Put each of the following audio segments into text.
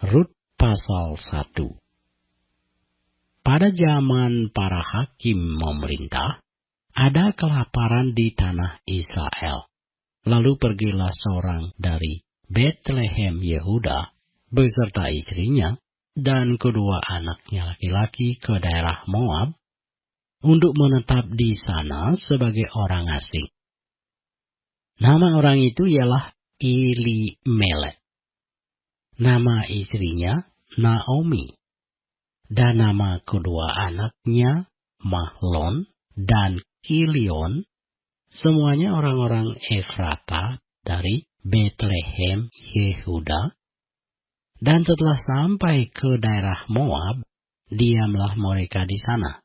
Rut pasal 1. Pada zaman para hakim memerintah, ada kelaparan di tanah Israel. Lalu pergilah seorang dari Betlehem Yehuda beserta istrinya dan kedua anaknya laki-laki ke daerah Moab untuk menetap di sana sebagai orang asing. Nama orang itu ialah Elimelek. Nama istrinya Naomi. Dan nama kedua anaknya Mahlon dan Kilion. Semuanya orang-orang Efrata dari Betlehem Yehuda. Dan setelah sampai ke daerah Moab, diamlah mereka di sana.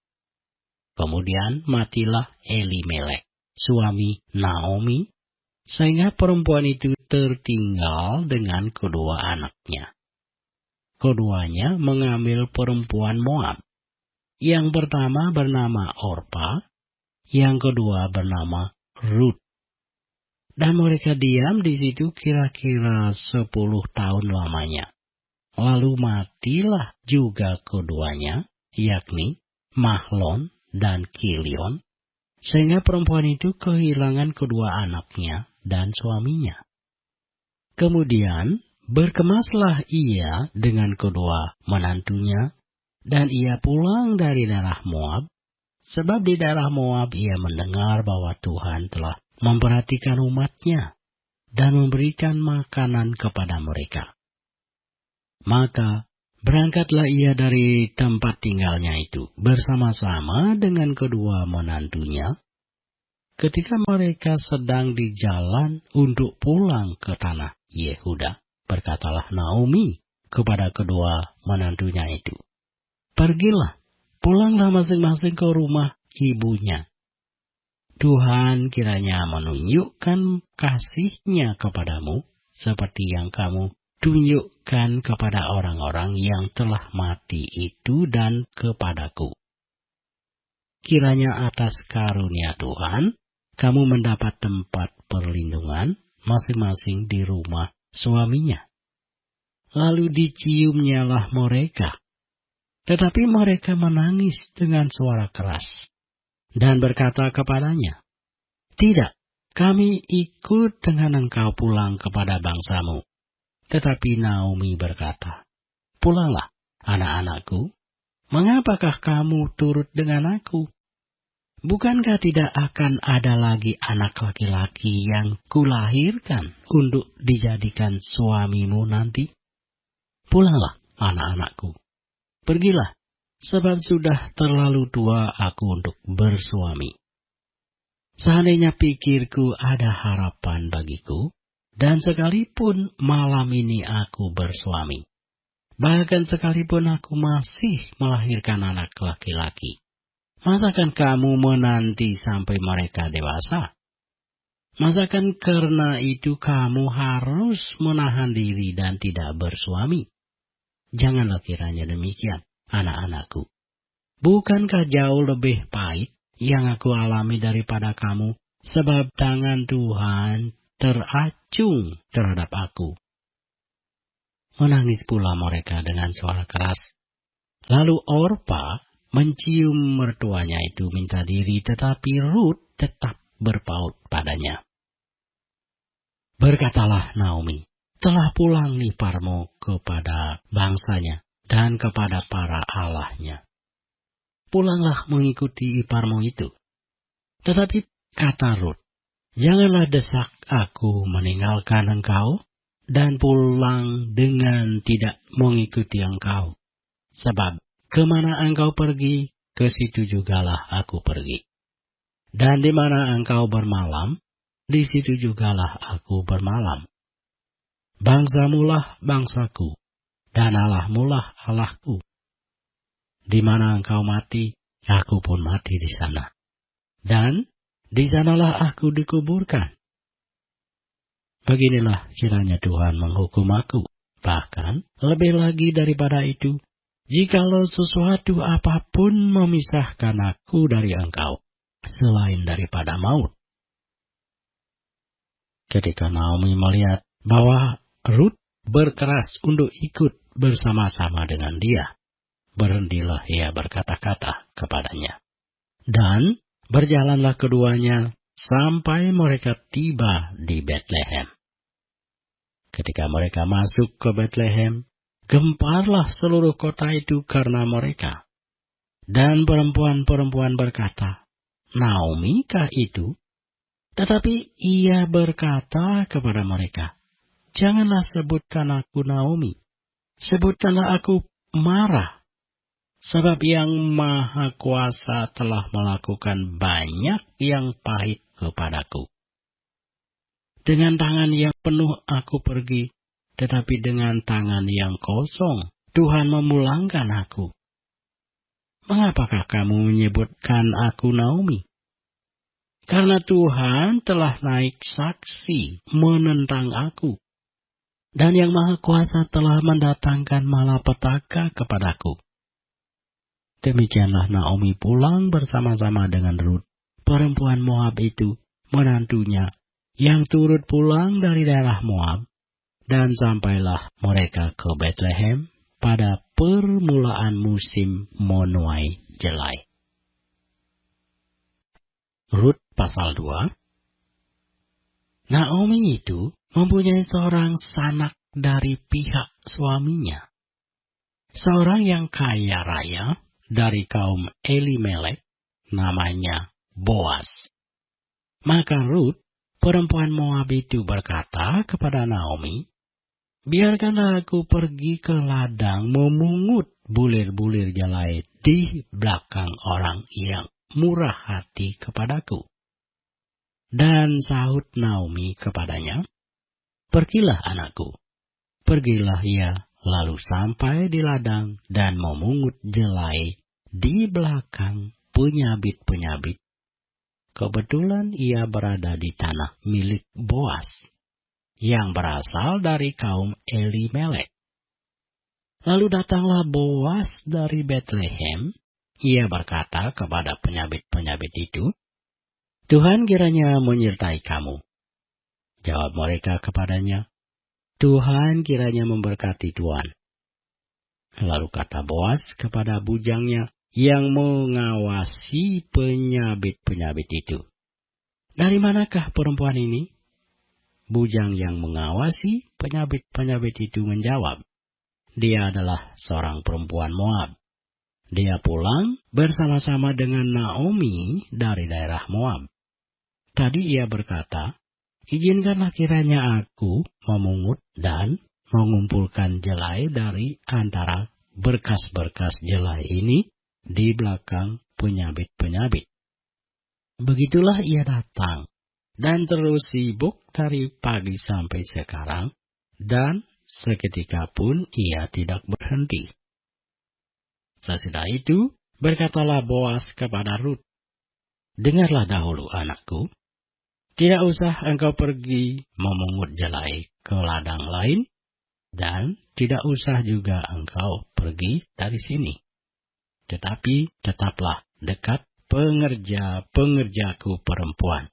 Kemudian matilah Elimelek, suami Naomi, sehingga perempuan itu tertinggal dengan kedua anaknya. Keduanya mengambil perempuan Moab. Yang pertama bernama Orpa, yang kedua bernama Rut. Dan mereka diam di situ kira-kira 10 tahun lamanya. Lalu matilah juga keduanya, yakni Mahlon dan Kilion, sehingga perempuan itu kehilangan kedua anaknya dan suaminya. Kemudian berkemaslah ia dengan kedua menantunya, dan ia pulang dari daerah Moab, sebab di daerah Moab ia mendengar bahwa Tuhan telah memperhatikan umatnya dan memberikan makanan kepada mereka. Maka berangkatlah ia dari tempat tinggalnya itu bersama-sama dengan kedua menantunya. Ketika mereka sedang di jalan untuk pulang ke tanah Yehuda, berkatalah Naomi kepada kedua menantunya itu, "Pergilah, pulanglah masing-masing ke rumah ibunya. Tuhan kiranya menunjukkan kasih-Nya kepadamu, seperti yang kamu tunjukkan kepada orang-orang yang telah mati itu dan kepadaku. Kiranya atas karunia Tuhan, kamu mendapat tempat perlindungan masing-masing di rumah suaminya." Lalu diciumnyalah mereka. Tetapi mereka menangis dengan suara keras dan berkata kepadanya, "Tidak, kami ikut dengan engkau pulang kepada bangsamu." Tetapi Naomi berkata, "Pulanglah, anak-anakku. Mengapakah kamu turut dengan aku? Bukankah tidak akan ada lagi anak laki-laki yang kulahirkan untuk dijadikan suamimu nanti? Pulanglah, anak-anakku. Pergilah, sebab sudah terlalu tua aku untuk bersuami. Seandainya pikirku ada harapan bagiku, dan sekalipun malam ini aku bersuami, bahkan sekalipun aku masih melahirkan anak laki-laki, masakan kamu menanti sampai mereka dewasa? Masakan karena itu kamu harus menahan diri dan tidak bersuami? Janganlah kiranya demikian, anak-anakku. Bukankah jauh lebih pahit yang aku alami daripada kamu, sebab tangan Tuhan teracung terhadap aku?" Menangis pula mereka dengan suara keras. Lalu Orpa mencium mertuanya itu minta diri, tetapi Rut tetap berpaut padanya. Berkatalah Naomi, "Telah pulang iparmu kepada bangsanya dan kepada para allahnya. Pulanglah mengikuti iparmu itu." Tetapi kata Rut, "Janganlah desak aku meninggalkan engkau dan pulang dengan tidak mengikuti engkau. Sebab kemana engkau pergi, ke situ jugalah aku pergi. Dan di mana engkau bermalam, di situ jugalah aku bermalam. Bangsamulah bangsaku, dan Allahmulah Allahku. Di mana engkau mati, aku pun mati di sana. Dan di sanalah aku dikuburkan. Beginilah kiranya Tuhan menghukum aku. Bahkan lebih lagi daripada itu, jikalau sesuatu apapun memisahkan aku dari engkau, selain daripada maut." Ketika Naomi melihat bahwa Rut berkeras untuk ikut bersama-sama dengan dia. Berhentilah ia berkata-kata kepadanya. Dan berjalanlah keduanya sampai mereka tiba di Betlehem. Ketika mereka masuk ke Betlehem, gemparlah seluruh kota itu karena mereka. Dan perempuan-perempuan berkata, Naomi kah itu? Tetapi ia berkata kepada mereka, Janganlah sebutkan aku Naomi, sebutkanlah aku Mara, sebab Yang Maha Kuasa telah melakukan banyak yang pahit kepadaku. Dengan tangan yang penuh aku pergi, tetapi dengan tangan yang kosong Tuhan memulangkan aku. Mengapakah kamu menyebutkan aku Naomi? Karena Tuhan telah naik saksi menentang aku, dan Yang Maha Kuasa telah mendatangkan malapetaka kepadaku. Demikianlah Naomi pulang bersama-sama dengan Rut, perempuan Moab itu, menantunya, yang turut pulang dari daerah Moab, dan sampailah mereka ke Betlehem pada permulaan musim menuai jelai. Rut pasal 2. Naomi itu mempunyai seorang sanak dari pihak suaminya, seorang yang kaya raya dari kaum Elimelek, namanya Boas. Maka Rut, perempuan Moab itu berkata kepada Naomi, Biarkanlah aku pergi ke ladang memungut bulir-bulir jelai di belakang orang yang murah hati kepadaku. Dan sahut Naomi kepadanya, Pergilah anakku. Pergilah ia, lalu sampai di ladang dan memungut jelai di belakang penyabit-penyabit. Kebetulan ia berada di tanah milik Boas, yang berasal dari kaum Elimelek. Lalu datanglah Boas dari Betlehem. Ia berkata kepada penyabit-penyabit itu, Tuhan kiranya menyertai kamu. Jawab mereka kepadanya, Tuhan kiranya memberkati Tuan. Lalu kata Boas kepada bujangnya yang mengawasi penyabit-penyabit itu, Dari manakah perempuan ini? Bujang yang mengawasi penyabit-penyabit itu menjawab, Dia adalah seorang perempuan Moab. Dia pulang bersama-sama dengan Naomi dari daerah Moab. Tadi ia berkata, Izinkanlah kiranya aku memungut dan mengumpulkan jelai dari antara berkas-berkas jelai ini di belakang penyabit-penyabit. Begitulah ia datang dan terus sibuk dari pagi sampai sekarang, dan seketika pun ia tidak berhenti. Sesudah itu, berkatalah Boas kepada Rut, Dengarlah dahulu anakku, tidak usah engkau pergi memungut jelai ke ladang lain, dan tidak usah juga engkau pergi dari sini. Tetapi tetaplah dekat pengerja-pengerjaku perempuan.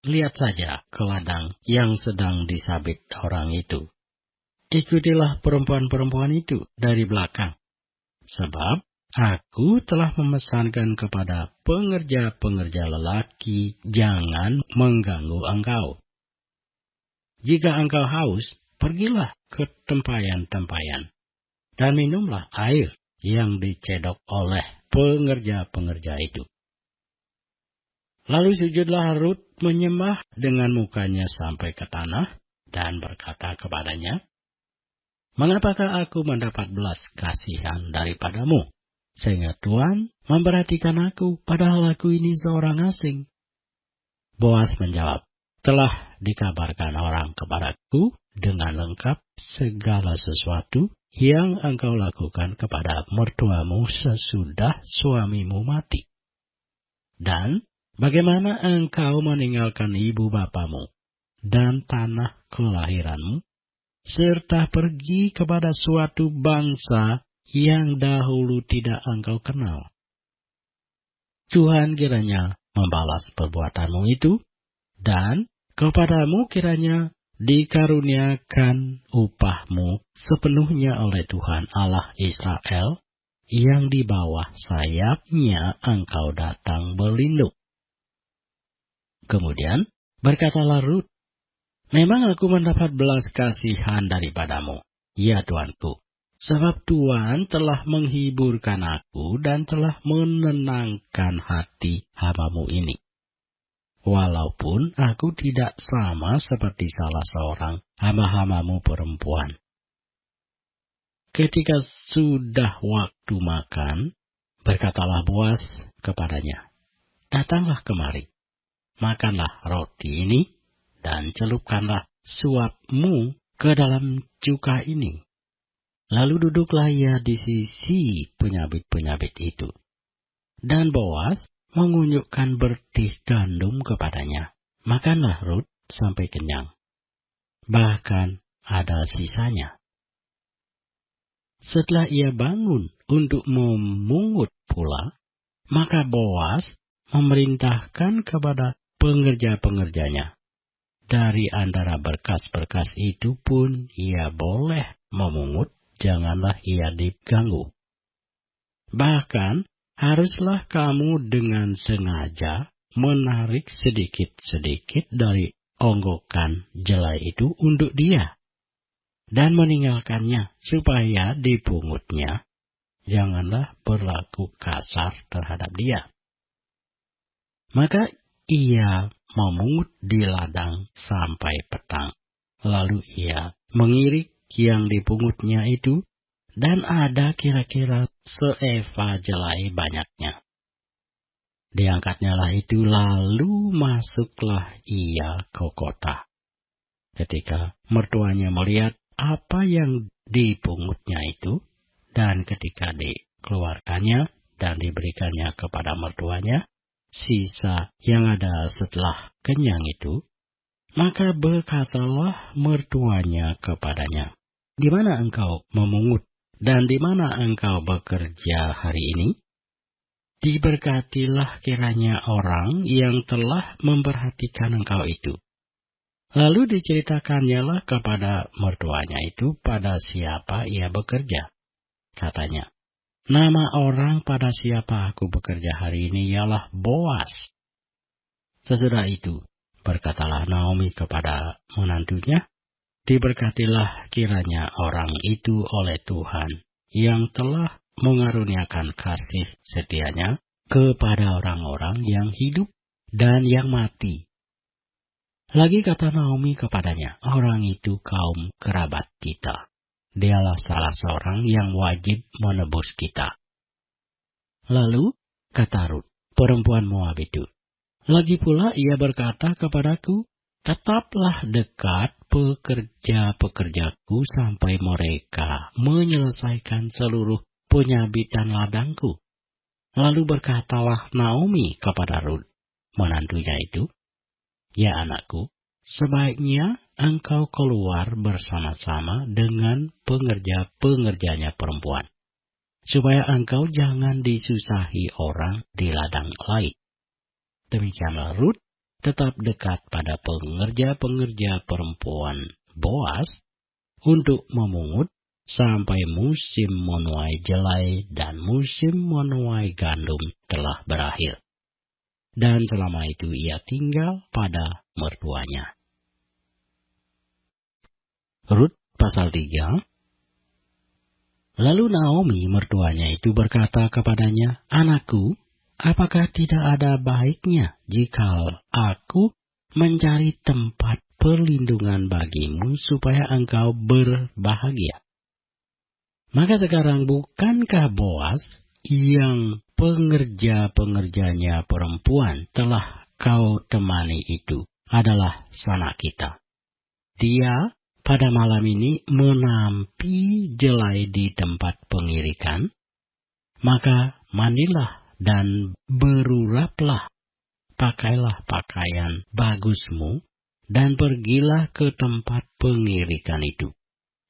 Lihat saja ke ladang yang sedang disabit orang itu. Ikutilah perempuan-perempuan itu dari belakang. Sebab aku telah memesankan kepada pengerja-pengerja lelaki, jangan mengganggu engkau. Jika engkau haus, pergilah ke tempayan-tempayan, dan minumlah air yang dicedok oleh pengerja-pengerja itu. Lalu sujudlah Rut menyembah dengan mukanya sampai ke tanah, dan berkata kepadanya, Mengapakah aku mendapat belas kasihan daripadamu, sehingga Tuhan memperhatikan aku, padahal aku ini seorang asing? Boas menjawab, Telah dikabarkan orang kepadaku dengan lengkap segala sesuatu yang engkau lakukan kepada mertuamu sesudah suamimu mati. Dan bagaimana engkau meninggalkan ibu bapamu dan tanah kelahiranmu, serta pergi kepada suatu bangsa yang dahulu tidak engkau kenal. Tuhan kiranya membalas perbuatanmu itu, dan kepadamu kiranya dikaruniakan upahmu sepenuhnya oleh Tuhan Allah Israel, yang di bawah sayapnya engkau datang berlindung. Kemudian berkatalah Rut, memang aku mendapat belas kasihan daripadamu, ya Tuanku, sebab Tuhan telah menghiburkan aku dan telah menenangkan hati hamba-Mu ini. Walaupun aku tidak sama seperti salah seorang hamba-hamba-Mu perempuan. Ketika sudah waktu makan, berkatalah Boas kepadanya, datanglah kemari, makanlah roti ini, dan celupkanlah suapmu ke dalam cuka ini. Lalu duduklah ia di sisi penyabit-penyabit itu. Dan Boas mengunjukkan bertih gandum kepadanya. Makanlah Rut sampai kenyang. Bahkan ada sisanya. Setelah ia bangun untuk memungut pula, maka Boas memerintahkan kepada pengerja-pengerjanya. Dari antara berkas-berkas itu pun ia boleh memungut, janganlah ia diganggu. Bahkan haruslah kamu dengan sengaja menarik sedikit-sedikit dari onggokan jelai itu untuk dia, dan meninggalkannya supaya dipungutnya. Janganlah berlaku kasar terhadap dia. Maka ia memungut di ladang sampai petang. Lalu ia mengirik yang dipungutnya itu, dan ada kira-kira seeva jelai banyaknya. Diangkatnya lah itu, lalu masuklah ia ke kota. Ketika mertuanya melihat apa yang dipungutnya itu, dan ketika dikeluarkannya dan diberikannya kepada mertuanya, sisa yang ada setelah kenyang itu, maka berkatalah mertuanya kepadanya, di mana engkau memungut dan di mana engkau bekerja hari ini? Diberkatilah kiranya orang yang telah memperhatikan engkau itu. Lalu diceritakannya lah kepada mertuanya itu pada siapa ia bekerja. Katanya, nama orang pada siapa aku bekerja hari ini ialah Boas. Sesudah itu, berkatalah Naomi kepada menantunya, diberkatilah kiranya orang itu oleh Tuhan yang telah mengaruniakan kasih setianya kepada orang-orang yang hidup dan yang mati. Lagi kata Naomi kepadanya, orang itu kaum kerabat kita. Dialah salah seorang yang wajib menebus kita. Lalu kata Rut, perempuan Moab itu, lagi pula ia berkata kepadaku, tetaplah dekat pekerja-pekerjaku sampai mereka menyelesaikan seluruh penyabitan ladangku. Lalu berkatalah Naomi kepada Rut, menantunya itu, ya anakku, sebaiknya engkau keluar bersama-sama dengan pengerja-pengerjanya perempuan, supaya engkau jangan disusahi orang di ladang lain. Demikianlah Rut tetap dekat pada pengerja-pengerja perempuan Boas untuk memungut sampai musim menuai jelai dan musim menuai gandum telah berakhir. Dan selama itu ia tinggal pada mertuanya. Rut pasal 3. Lalu Naomi mertuanya itu berkata kepadanya, anakku, apakah tidak ada baiknya jika aku mencari tempat perlindungan bagimu supaya engkau berbahagia? Maka sekarang bukankah Boas yang pengerja-pengerjanya perempuan telah kau temani itu adalah sanak kita? Dia pada malam ini menampi jelai di tempat pengirikan. Maka mandilah dan beruraplah, pakailah pakaian bagusmu, dan pergilah ke tempat pengirikan itu.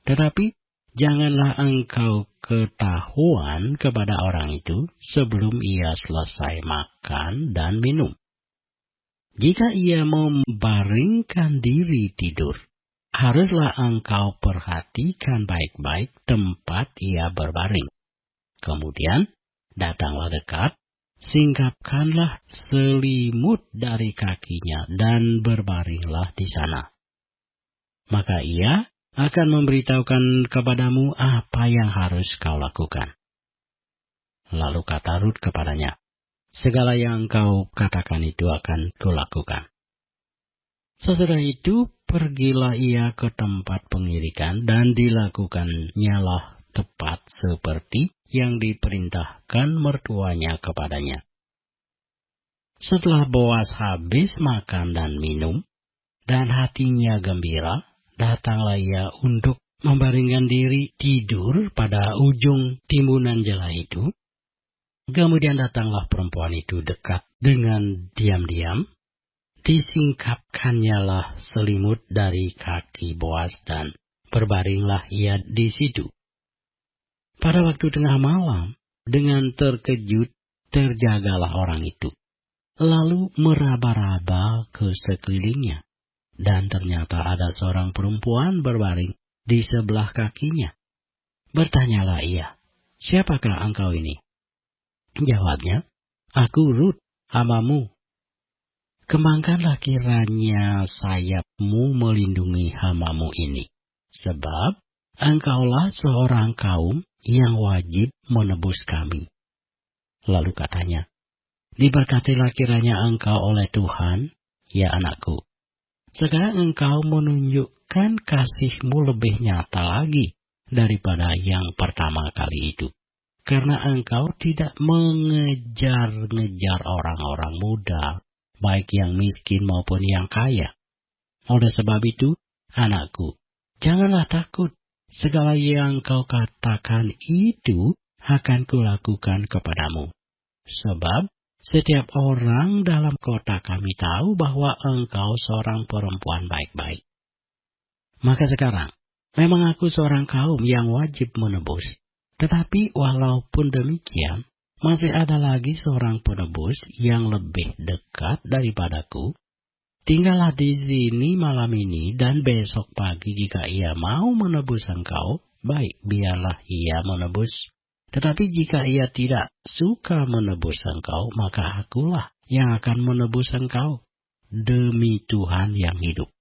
Tetapi janganlah engkau ketahuan kepada orang itu sebelum ia selesai makan dan minum. Jika ia membaringkan diri tidur, haruslah engkau perhatikan baik-baik tempat ia berbaring. Kemudian, datanglah dekat, singkapkanlah selimut dari kakinya dan berbaringlah di sana. Maka ia akan memberitahukan kepadamu apa yang harus kau lakukan. Lalu kata Rut kepadanya, segala yang engkau katakan itu akan kulakukan. Sesudah itu, pergilah ia ke tempat pengirikan dan dilakukannya tepat seperti yang diperintahkan mertuanya kepadanya. Setelah Boas habis makan dan minum, dan hatinya gembira, datanglah ia untuk membaringkan diri tidur pada ujung timbunan jala itu. Kemudian datanglah perempuan itu dekat dengan diam-diam, disingkapkannyalah selimut dari kaki Boas dan berbaringlah ia di situ. Pada waktu tengah malam, dengan terkejut terjagalah orang itu, lalu meraba-raba ke sekelilingnya. Dan ternyata ada seorang perempuan berbaring di sebelah kakinya. Bertanyalah ia, siapakah engkau ini? Jawabnya, aku Rut, hamamu. Kembangkanlah kiranya sayapmu melindungi hamamu ini, sebab engkaulah seorang kaum yang wajib menebus kami. Lalu katanya, diberkatilah kiranya engkau oleh Tuhan, ya anakku. Sekarang engkau menunjukkan kasih-Mu lebih nyata lagi daripada yang pertama kali itu. Karena engkau tidak mengejar-ngejar orang-orang muda, baik yang miskin maupun yang kaya. Oleh sebab itu, anakku, janganlah takut. Segala yang kau katakan itu akan kulakukan kepadamu. Sebab setiap orang dalam kota kami tahu bahwa engkau seorang perempuan baik-baik. Maka sekarang, memang aku seorang kaum yang wajib menebus. Tetapi walaupun demikian, masih ada lagi seorang penebus yang lebih dekat daripadaku. Tinggallah di sini malam ini dan besok pagi jika ia mau menebus engkau, baik biarlah ia menebus. Tetapi jika ia tidak suka menebus engkau, maka akulah yang akan menebus engkau, demi Tuhan yang hidup.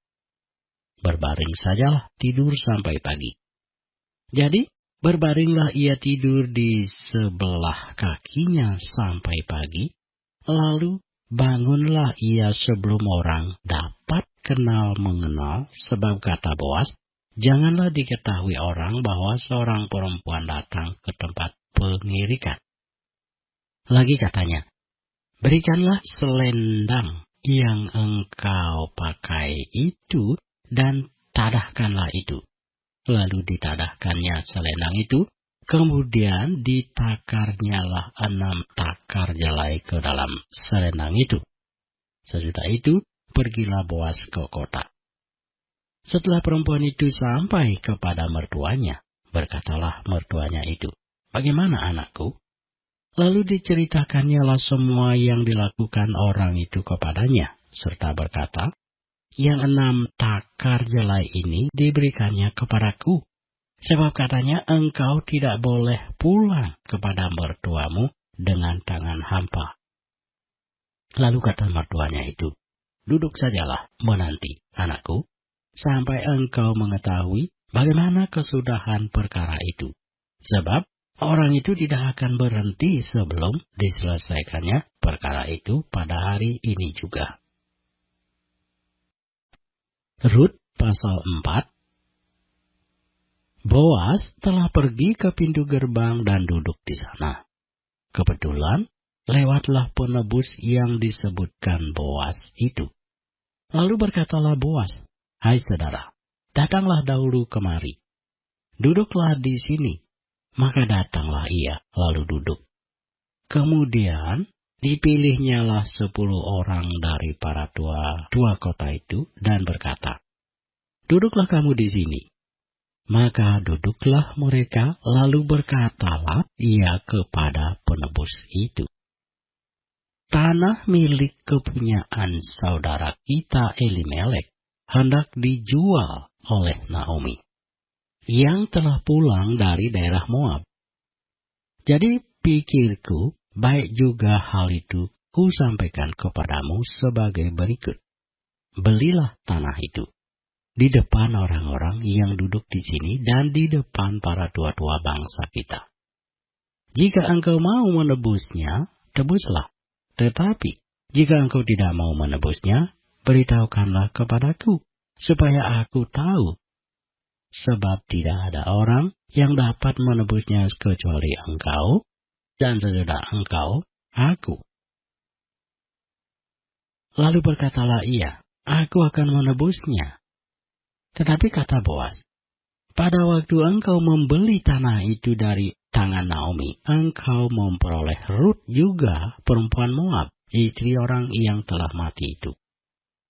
Berbaring sajalah tidur sampai pagi. Jadi, berbaringlah ia tidur di sebelah kakinya sampai pagi, lalu bangunlah ia sebelum orang dapat kenal mengenal, sebab kata Boas, janganlah diketahui orang bahwa seorang perempuan datang ke tempat pengirikan. Lagi katanya, berikanlah selendang yang engkau pakai itu dan tadahkanlah itu. Lalu ditadahkannya selendang itu, kemudian ditakarnyalah 6 takar jelai ke dalam selendang itu. Sesudah itu, pergilah Boas ke kota. Setelah perempuan itu sampai kepada mertuanya, berkatalah mertuanya itu, bagaimana anakku? Lalu diceritakannya semua yang dilakukan orang itu kepadanya, serta berkata, yang 6 takar jelai ini diberikannya kepadaku. Sebab katanya engkau tidak boleh pulang kepada mertuamu dengan tangan hampa. Lalu kata mertuanya itu, duduk sajalah menanti anakku, sampai engkau mengetahui bagaimana kesudahan perkara itu. Sebab orang itu tidak akan berhenti sebelum diselesaikannya perkara itu pada hari ini juga. Rut pasal 4. Boas telah pergi ke pintu gerbang dan duduk di sana. Kebetulan lewatlah penebus yang disebutkan Boas itu. Lalu berkatalah Boas, hai saudara, datanglah dahulu kemari. Duduklah di sini. Maka datanglah ia, lalu duduk. Kemudian dipilihnyalah 10 orang dari para tua kota itu dan berkata, duduklah kamu di sini. Maka duduklah mereka, lalu berkatalah ia kepada penebus itu, tanah milik kepunyaan saudara kita Elimelek hendak dijual oleh Naomi, yang telah pulang dari daerah Moab. Jadi pikirku, baik juga hal itu ku sampaikan kepadamu sebagai berikut. Belilah tanah itu di depan orang-orang yang duduk di sini dan di depan para tua-tua bangsa kita. Jika engkau mau menebusnya, tebuslah. Tetapi jika engkau tidak mau menebusnya, beritahukanlah kepadaku, supaya aku tahu. Sebab tidak ada orang yang dapat menebusnya kecuali engkau, dan sesudah engkau, aku. Lalu berkatalah ia, aku akan menebusnya. Tetapi kata Boas, pada waktu engkau membeli tanah itu dari tangan Naomi, engkau memperoleh Rut juga perempuan Moab, istri orang yang telah mati itu,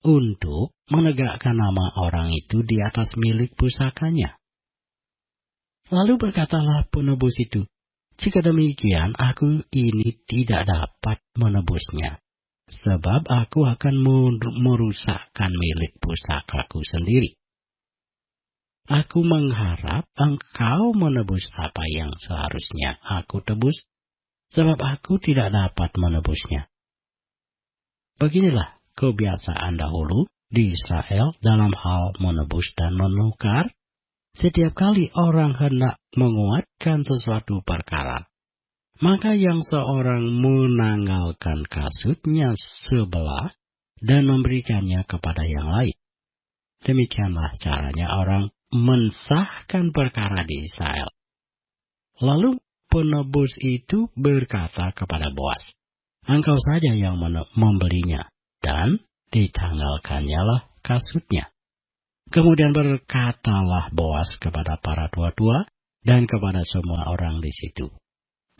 untuk menegakkan nama orang itu di atas milik pusakanya. Lalu berkatalah penebus itu, jika demikian aku ini tidak dapat menebusnya, sebab aku akan merusakkan milik pusakaku sendiri. Aku mengharap engkau menebus apa yang seharusnya aku tebus, sebab aku tidak dapat menebusnya. Beginilah kebiasaan dahulu di Israel dalam hal menebus dan menukar. Setiap kali orang hendak menguatkan sesuatu perkara, maka yang seorang menanggalkan kasutnya sebelah dan memberikannya kepada yang lain. Demikianlah caranya orang mensahkan perkara di Israel. Lalu penebus itu berkata kepada Boas, engkau saja yang membelinya, dan ditanggalkannya lah kasutnya. Kemudian berkatalah Boas kepada para tua-tua dan kepada semua orang di situ,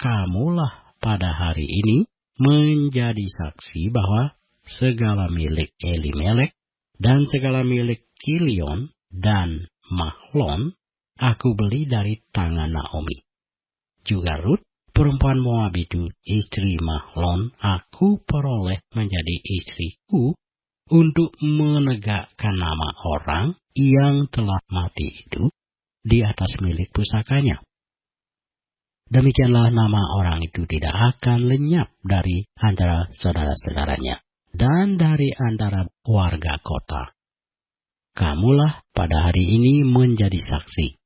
kamulah pada hari ini menjadi saksi bahwa segala milik Elimelek dan segala milik Kilion dan Mahlon aku beli dari tangan Naomi. Juga Rut, perempuan Moab itu, istri Mahlon, aku peroleh menjadi istriku untuk menegakkan nama orang yang telah mati itu di atas milik pusakanya. Demikianlah nama orang itu tidak akan lenyap dari antara saudara-saudaranya dan dari antara warga kota. Kamulah pada hari ini menjadi saksi.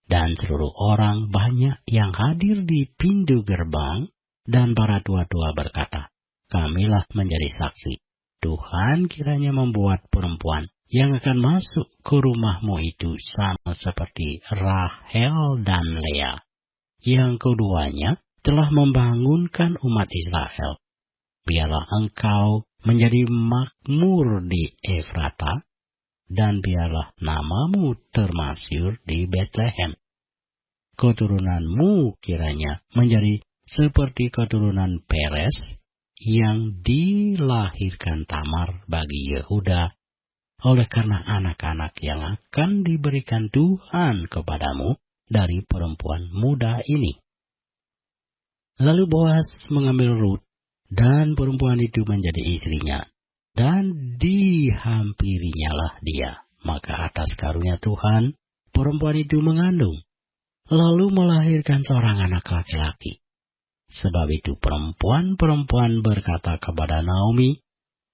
Dan seluruh orang banyak yang hadir di pintu gerbang dan para tua-tua berkata, kamilah menjadi saksi. Tuhan kiranya membuat perempuan yang akan masuk ke rumahmu itu sama seperti Rahel dan Lea, yang keduanya telah membangunkan umat Israel. Biarlah engkau menjadi makmur di Efrata, dan biarlah namamu termasyhur di Betlehem. Keturunanmu kiranya menjadi seperti keturunan Peres, yang dilahirkan Tamar bagi Yehuda, oleh karena anak-anak yang akan diberikan Tuhan kepadamu dari perempuan muda ini. Lalu Boas mengambil Rut, dan perempuan itu menjadi istrinya, dan dihampirinya lah dia. Maka atas karunia Tuhan, perempuan itu mengandung, lalu melahirkan seorang anak laki-laki. Sebab itu perempuan-perempuan berkata kepada Naomi,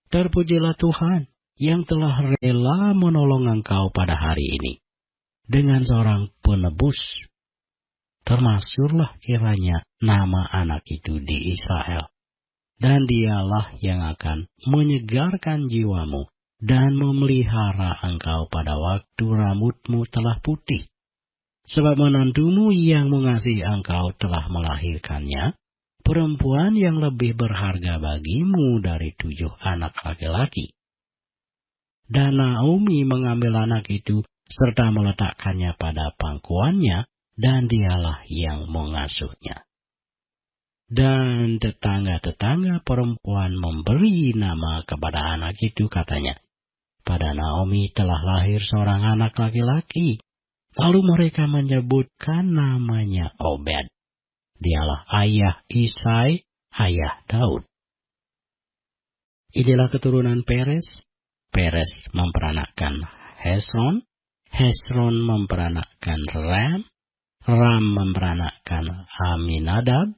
terpujilah Tuhan yang telah rela menolong engkau pada hari ini dengan seorang penebus. Termasyhurlah kiranya nama anak itu di Israel. Dan dialah yang akan menyegarkan jiwamu dan memelihara engkau pada waktu rambutmu telah putih. Sebab menantumu yang mengasihi engkau telah melahirkannya, perempuan yang lebih berharga bagimu dari 7 anak laki-laki. Dan Naomi mengambil anak itu serta meletakkannya pada pangkuannya, dan dialah yang mengasuhnya. Dan tetangga-tetangga perempuan memberi nama kepada anak itu, katanya, pada Naomi telah lahir seorang anak laki-laki. Lalu mereka menyebutkan namanya Obed. Dialah ayah Isai, ayah Daud. Inilah keturunan Peres. Peres memperanakkan Hesron. Hesron memperanakkan Ram, Ram memperanakkan Aminadab,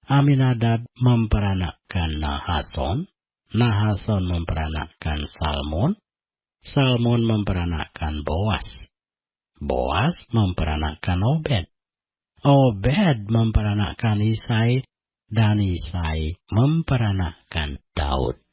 Aminadab memperanakkan Nahason, Nahason memperanakkan Salmon, Salmon memperanakkan Boas, Boas memperanakkan Obed, Obed memperanakkan Isai, dan Isai memperanakkan Daud.